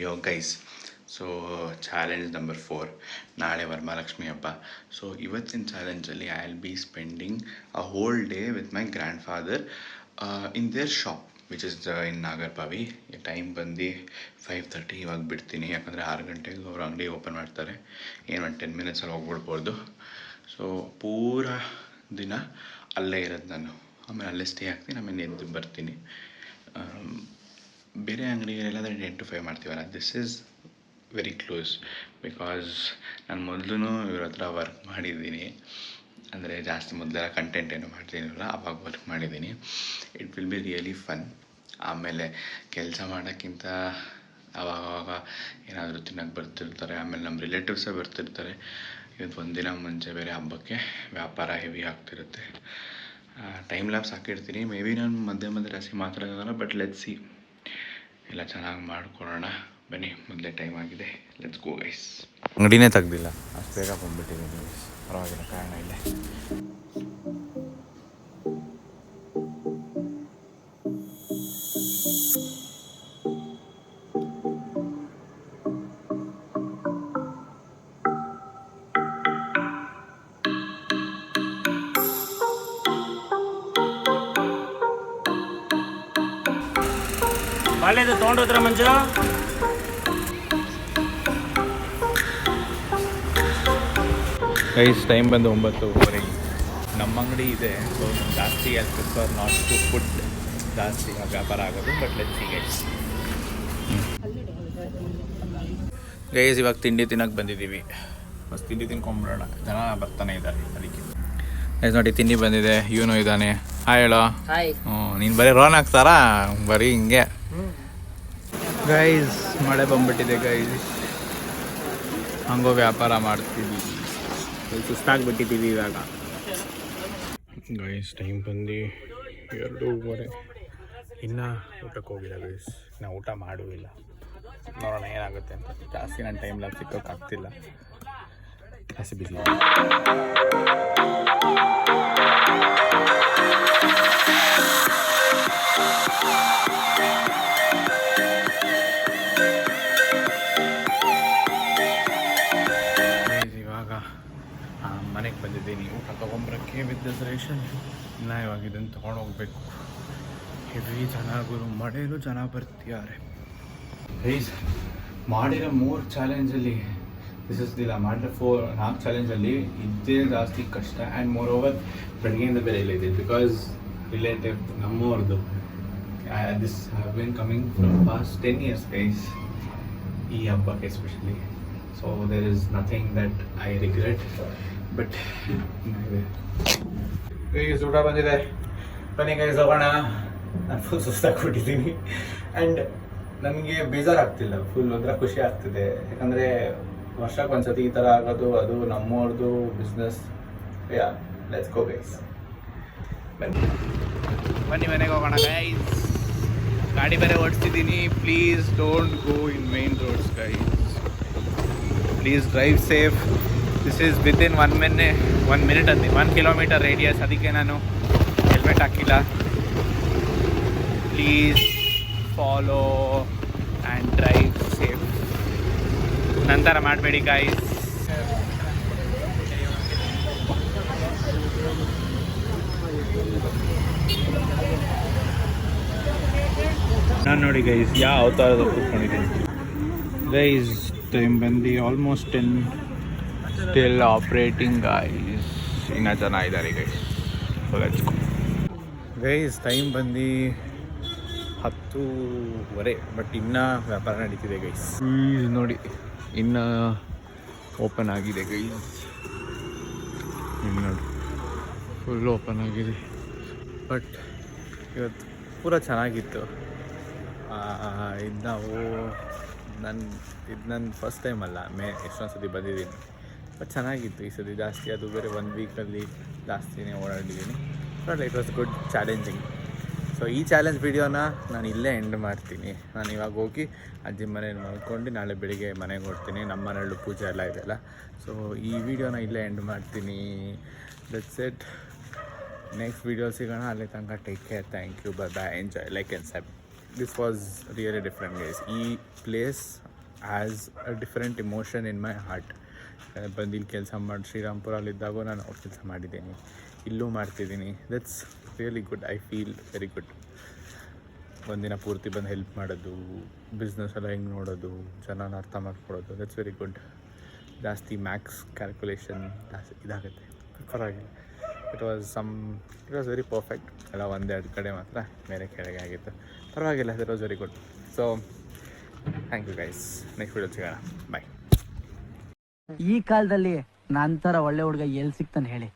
ಯೋ guys, so challenge number 4, ನಾಳೆ ವರಮಹಾಲಕ್ಷ್ಮಿ ಹಬ್ಬ. So ಇವತ್ತಿನ ಚಾಲೆಂಜಲ್ಲಿ I will be spending a whole day with my grandfather in their shop which is in Nagarbhavi. Time ಬಂದು 5:30. ಇವಾಗ ಬಿಡ್ತೀನಿ, ಯಾಕಂದರೆ 6 ಗಂಟೆಗೆ ಅವ್ರು ಅಂಗಡಿ ಓಪನ್ ಮಾಡ್ತಾರೆ. ಏನು ಒಂದು 10 ಮಿನಿಟ್ಸಲ್ಲಿ ಹೋಗ್ಬಿಡ್ಬೋದು. ಸೊ ಪೂರ ದಿನ ಅಲ್ಲೇ ಇರೋದು ನಾನು. ಆಮೇಲೆ ಅಲ್ಲೇ ಸ್ಟೇ ಆಗ್ತೀನಿ, ಆಮೇಲೆ ಎದ್ದು ಬರ್ತೀನಿ. ಬೇರೆ ಅಂಗಡಿಗಳೆಲ್ಲಾದರೆ 10 to 5 ಮಾಡ್ತೀವಲ್ಲ, this is very close. Because ನಾನು ಮೊದಲು ಇವ್ರ ಹತ್ರ ವರ್ಕ್ ಮಾಡಿದ್ದೀನಿ. ಅಂದರೆ ಜಾಸ್ತಿ ಮೊದಲೆಲ್ಲ ಕಂಟೆಂಟ್ ಏನು ಮಾಡ್ತೀನಿಲ್ಲ, ಅವಾಗ ವರ್ಕ್ ಮಾಡಿದ್ದೀನಿ. It will be really fun. ಆಮೇಲೆ ಕೆಲಸ ಮಾಡೋಕ್ಕಿಂತ ಆವಾಗ ಏನಾದರೂ ತಿನ್ನೋಕ್ಕೆ ಬರ್ತಿರ್ತಾರೆ. ಆಮೇಲೆ ನಮ್ಮ ರಿಲೇಟಿವ್ಸೇ ಬರ್ತಿರ್ತಾರೆ. ಇವತ್ತು ಒಂದಿನ ಮುಂಚೆ ಬೇರೆ ಹಬ್ಬಕ್ಕೆ ವ್ಯಾಪಾರ ಹೆವಿ ಆಗ್ತಿರುತ್ತೆ. ಟೈಮ್ ಲ್ಯಾಬ್ಸ್ ಹಾಕಿರ್ತೀನಿ. ಮೇ ಬಿ ನಾನು ಮಧ್ಯೆ ಜಾಸ್ತಿ ಮಾತಾಡೋಕ್ಕಾಗಲ್ಲ, ಬಟ್ ಲೆಟ್ಸ್ ಸಿ. ಎಲ್ಲ ಚೆನ್ನಾಗಿ ಮಾಡ್ಕೊಳ್ಳೋಣ ಬನ್ನಿ. ಮೊದಲೇ ಟೈಮ್ ಆಗಿದೆ, ಲೆಟ್ಸ್ ಗೋ ಗೈಸ್. ಅಂಗಡಿನೇ ತೆಗ್ದಿಲ್ಲ, ಅಷ್ಟು ಬೇಗ ಬಂದುಬಿಟ್ಟಿದ್ದೀನಿ. ಪರವಾಗಿಲ್ಲ, ಕಾರಣ ಇಲ್ಲ. ಬಾಲ್ಯದ ತೊಗೊಂಡೋದ್ರ ಮಂಜು. ಗೈಸ್ ಟೈಮ್ ಬಂದು 9:30. ನಮ್ಮ ಅಂಗಡಿ ಇದೆ, ಸೊ ಜಾಸ್ತಿ ಅಲ್ಲಿ ಪ್ರಿಫರ್ ನಾಟ್ ಟು ಫುಡ್ ಜಾಸ್ತಿ ವ್ಯಾಪಾರ ಆಗೋದು. But let's see guys. Guys ಇವಾಗ ತಿಂಡಿ ತಿನ್ನೋಕ್ಕೆ ಬಂದಿದ್ದೀವಿ. ಮಸ್ತ್ ತಿಂಡಿ ತಿನ್ಕೊಂಬಿಡೋಣ, ಜನ ಬರ್ತಾನೆ ಇದ್ದಾರೆ ಅದಕ್ಕೆ. ಗೈಸ್ ನೋಡಿ, ತಿಂಡಿ ಬಂದಿದೆ. ಇವನು ಇದ್ದಾನೆ. ಹಾಯ್ ಹೇಳೋ. ನೀನು ಬರೀ ರೋನ್ ಹಾಕ್ತಾರಾ, ಬರೀ ಹಿಂಗೆ. ಗೈಸ್ ಮಳೆ ಬಂದ್ಬಿಟ್ಟಿದೆ ಗೈಸ್, ಹಂಗೋ ವ್ಯಾಪಾರ ಮಾಡ್ತಿದ್ದೀವಿ. ಸುಸ್ತಾಗ್ಬಿಟ್ಟಿದ್ದೀವಿ ಇವಾಗ. ಗೈಸ್ ಟೈಮ್ ಬಂದು 2:30. ಇನ್ನೂ ಊಟಕ್ಕೆ ಹೋಗಿಲ್ಲ ಗೈಸ್. ನಾವು ಊಟ ಮಾಡುವಿಲ್ಲ, ನೋಡೋಣ ಏನಾಗುತ್ತೆ ಅಂತ. ಜಾಸ್ತಿ ನಾನು ಟೈಮ್ ಲಾಗ್ ಸಿಕ್ಕೋಕ್ಕಾಗ್ತಿಲ್ಲ, ಜಾಸ್ತಿ ಬಿಸಿ. ಮನೆಗೆ ಬಂದಿದ್ದೀನಿ ಊಟ ತೊಗೊಂಬರೋಕ್ಕೆ ವಿತ್ ದಿಸ್ ರೇಷನ್. ಇನ್ನು ಇವಾಗ ಇದನ್ನು ತೊಗೊಂಡು ಹೋಗ್ಬೇಕು. ಹೆವಿ ಜನ ಗುರು, ಮಳೆಯಲ್ಲೂ ಜನ ಬರ್ತಿದ್ದಾರೆ. ಗೈಸ್ ಮಾಡಿರೋ 3 ಚಾಲೆಂಜಲ್ಲಿ ದಿಸ್ ಇಸ್ ದಿಲ್ಲ. ಮಾಡಿರೋ 4 ಚಾಲೆಂಜಲ್ಲಿ ಇದ್ದೇ ಜಾಸ್ತಿ ಕಷ್ಟ. ಆ್ಯಂಡ್ ಮೋರ್ ಓವರ್ ಬೆಳಗ್ಗೆಯಿಂದ ಬೇರೆ ಇಲ್ಲ ಇದೆ, ಬಿಕಾಸ್ ರಿಲೇಟಿವ್ ನಮ್ಮವ್ರದ್ದು. This have been coming from past 10 years guys, ಈ ಹಬ್ಬಕ್ಕೆ especially. So there is nothing that I regret. But guys ಊಟ ಬಂದಿದೆ, ಬನ್ನಿ ಗೈಸ್ ಹೋಗೋಣ. ನಾನು ಫುಲ್ ಸುಸ್ತಾಗ್ಬಿಟ್ಟಿದ್ದೀನಿ. ಆ್ಯಂಡ್ ನನಗೆ ಬೇಜಾರಾಗ್ತಿಲ್ಲ, ಫುಲ್ ಒಂಥರ ಖುಷಿ ಆಗ್ತಿದೆ. ಯಾಕಂದರೆ ವರ್ಷಕ್ಕೆ ಒಂದ್ಸತಿ ಈ ಥರ ಆಗೋದು, ಅದು ನಮ್ಮವ್ರದ್ದು business. Yeah let's go guys. ಬನ್ನಿ ಮನೆಗೆ ಹೋಗೋಣ ಗೈಸ್. ಗಾಡಿ ಬೇರೆ ಓಡಿಸ್ತಿದ್ದೀನಿ. Please don't go in main roads guys. Please drive safe. This is within 1 minute ಅಂತೆ, 1 kilometer ರೇಡಿಯಸ್. ಅದಕ್ಕೆ ನಾನು ಹೆಲ್ಮೆಟ್ ಹಾಕಿಲ್ಲ. Please follow and drive safe. ನಂತರ ಮಾಡಬೇಡಿ ಗಾಯ್ಸ್. ನಾನು ನೋಡಿ ಗೈಸ್ ಯಾವ ಅವತಾರದ ಕೂತ್ಕೊಂಡಿದ್ದೀನಿ. ಗೈಸ್ ಟೈಮ್ ಬಂದು ಆಲ್ಮೋಸ್ಟ್ 10. Still operating guys. ಇನ್ನೂ ಜನ ಇದ್ದಾರೆ guys. Let's go guys. Time ಬಂದು 10:30, ಬಟ್ ಇನ್ನೂ ವ್ಯಾಪಾರ ನಡೀತಿದೆ ಗೈಸ್. ನೋಡಿ ಇನ್ನೂ ಓಪನ್ ಆಗಿದೆ ಗೈಸ್. ಇನ್ನು ನೋಡಿ ಫುಲ್ ಓಪನ್ ಆಗಿದೆ. ಬಟ್ ಇವತ್ತು ಪೂರ ಚೆನ್ನಾಗಿತ್ತು. ಇದು ನನ್ನ ಫಸ್ಟ್ ಟೈಮ್ ಅಲ್ಲ, ಎಷ್ಟೊಂದು ಸತಿ ಬಂದಿದ್ದೀನಿ. ಬಟ್ ಚೆನ್ನಾಗಿತ್ತು ಈ ಸತಿ ಜಾಸ್ತಿ. ಅದು ಬೇರೆ 1 ವೀಕಲ್ಲಿ ಜಾಸ್ತಿನೇ ಓಡಾಡಿದ್ದೀನಿ. But it was good challenging. So ಈ ಚಾಲೆಂಜ್ ವಿಡಿಯೋನ ನಾನು ಇಲ್ಲೇ ಎಂಡ್ ಮಾಡ್ತೀನಿ. ನಾನು ಇವಾಗ ಹೋಗಿ ಅಜ್ಜಿ ಮನೇಲಿ ಮಲ್ಕೊಂಡು ನಾಳೆ ಬೆಳಿಗ್ಗೆ ಮನೆಗೆ ಹೊಡ್ತೀನಿ. ನಮ್ಮ ಮನೆಯಲ್ಲೂ ಪೂಜೆ ಎಲ್ಲ ಇದೆಯಲ್ಲ. ಸೊ ಈ ವಿಡಿಯೋನ ಇಲ್ಲೇ ಎಂಡ್ ಮಾಡ್ತೀನಿ. That's it. ನೆಕ್ಸ್ಟ್ ವಿಡಿಯೋ ಸಿಗೋಣ. ಅಲ್ಲಿ ತನಕ take care. Thank you. Bye bye. Enjoy, like and sub. This was really different guys. ಈ place as a different emotion in my heart. ಬಂದು ಇಲ್ಲಿ ಕೆಲಸ ಮಾಡಿ ಶ್ರೀರಾಮ್ಪುರಲ್ಲಿದ್ದಾಗೂ ನಾನು ಅವ್ರ ಕೆಲಸ ಮಾಡಿದ್ದೀನಿ, ಇಲ್ಲೂ ಮಾಡ್ತಿದ್ದೀನಿ. That's really good. I feel very good. ಒಂದಿನ ಪೂರ್ತಿ ಬಂದು ಹೆಲ್ಪ್ ಮಾಡೋದು, ಬಿಸ್ನೆಸ್ ಎಲ್ಲ ಹೆಂಗೆ ನೋಡೋದು, ಜನನ ಅರ್ಥ ಮಾಡ್ಕೊಳ್ಳೋದು, ದಟ್ಸ್ ವೆರಿ ಗುಡ್. ಜಾಸ್ತಿ ಮ್ಯಾಕ್ಸ್ ಕ್ಯಾಲ್ಕುಲೇಷನ್ ಜಾಸ್ತಿ ಇದಾಗುತ್ತೆ, ಪರವಾಗಿಲ್ಲ. It was very perfect. ಎಲ್ಲ ಒಂದೆರಡು ಕಡೆ ಮಾತ್ರ ಬೇರೆ ಕೆಳಗೆ ಆಗಿತ್ತು, ಪರವಾಗಿಲ್ಲ. That was very good. So thank you guys. Next video ಸಿಗೋಣ. ಬಾಯ್. ಈ ಕಾಲದಲ್ಲಿ ನಂತರ ಒಳ್ಳೆ ಹುಡುಗ ಎಲ್ಲಿ ಸಿಗ್ತಾನೆ ಹೇಳಿ.